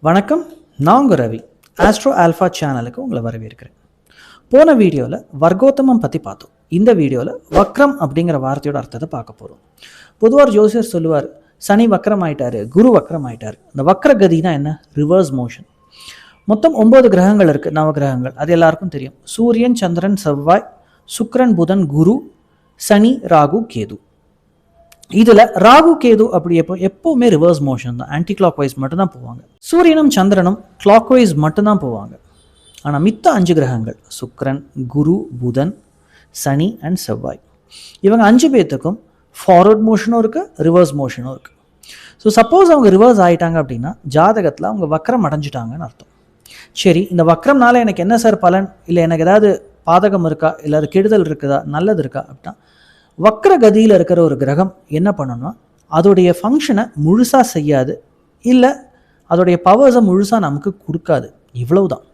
வணக்கம், நான் உங்கள் ரவி. ஆஸ்ட்ரோ ஆல்ஃபா சேனலுக்கு உங்களை வரவேற்கிறேன். போன வீடியோவில் வர்க்கோத்தமம் பற்றி பார்த்தோம். இந்த வீடியோவில் வக்ரம் அப்படிங்கிற வார்த்தையோட அர்த்தத்தை பார்க்க போகிறோம். பொதுவாக ஜோசியர் சொல்லுவார், சனி வக்ரம் ஆயிட்டாரு, குரு வக்ரம் ஆயிட்டாரு. இந்த வக்ர கதினா என்ன? Reverse motion. மொத்தம் 9 கிரகங்கள் இருக்குது, நவகிரகங்கள். அது எல்லாருக்கும் தெரியும். சூரியன், சந்திரன், செவ்வாய், சுக்கிரன், புதன், குரு, சனி, ராகு, கேது. இதில் ராகு கேது அப்படி எப்போவுமே ரிவர்ஸ் மோஷன் தான், ஆன்டி கிளாக் வைஸ் மட்டும்தான் போவாங்க. சூரியனும் சந்திரனும் கிளாக் வைஸ் மட்டும்தான் போவாங்க. ஆனால் மித்த 5 கிரகங்கள் சுக்கிரன், குரு, புதன், சனி அண்ட் செவ்வாய், இவங்க 5 பேர்த்துக்கும் ஃபார்வர்ட் மோஷனும் இருக்குது, ரிவர்ஸ் மோஷனும் இருக்குது. ஸோ சப்போஸ் அவங்க ரிவர்ஸ் ஆகிட்டாங்க அப்படின்னா ஜாதகத்தில் அவங்க வக்ரம் அடைஞ்சிட்டாங்கன்னு அர்த்தம். சரி, இந்த வக்ரம்னால எனக்கு என்ன சார் பலன்? இல்லை எனக்கு ஏதாவது பாதகம் இருக்கா, இல்லை அது கெடுதல் இருக்குதா, நல்லது இருக்கா அப்படின்னா, வக்ர கதியில் இருக்கிற ஒரு கிரகம் என்ன பண்ணணும்னா அதோடைய ஃபங்க்ஷனை முழுசாக செய்யாது, இல்லை அதோடைய பவர்ஸை முழுசாக நமக்கு கொடுக்காது, இவ்வளவுதான்.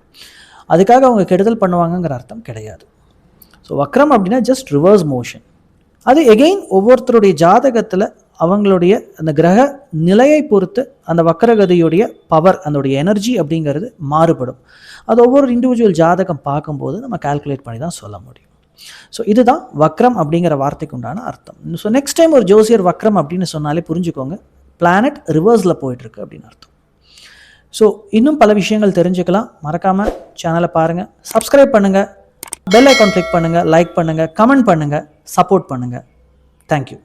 அதுக்காக அவங்க கெடுதல் பண்ணுவாங்கங்கிற அர்த்தம் கிடையாது. ஸோ வக்ரம் அப்படின்னா ஜஸ்ட் ரிவர்ஸ் மோஷன். அது எகெயின் ஒவ்வொருத்தருடைய ஜாதகத்தில் அவங்களுடைய அந்த கிரக நிலையை பொறுத்து அந்த வக்ரகதியுடைய பவர், அதோடைய எனர்ஜி அப்படிங்கிறது மாறுபடும். அது ஒவ்வொரு இண்டிவிஜுவல் ஜாதகம் பார்க்கும்போது நம்ம கால்குலேட் பண்ணி தான் சொல்ல முடியும். ஸோ இதுதான் வக்ரம் அப்படிங்கிற வார்த்தைக்கு உண்டான அர்த்தம். ஸோ நெக்ஸ்ட் டைம் ஒரு ஜோசியர் வக்ரம் அப்படின்னு சொன்னாலே புரிஞ்சுக்கோங்க, பிளானட் ரிவர்ஸில் போயிட்டுருக்கு அப்படின்னு அர்த்தம். ஸோ இன்னும் பல விஷயங்கள் தெரிஞ்சுக்கலாம். மறக்காமல் சேனலை பாருங்கள், சப்ஸ்கிரைப் பண்ணுங்கள், பெல் ஐக்கான் கிளிக் பண்ணுங்கள், லைக் பண்ணுங்கள், கமெண்ட் பண்ணுங்கள், சப்போர்ட் பண்ணுங்கள். தேங்க்யூ.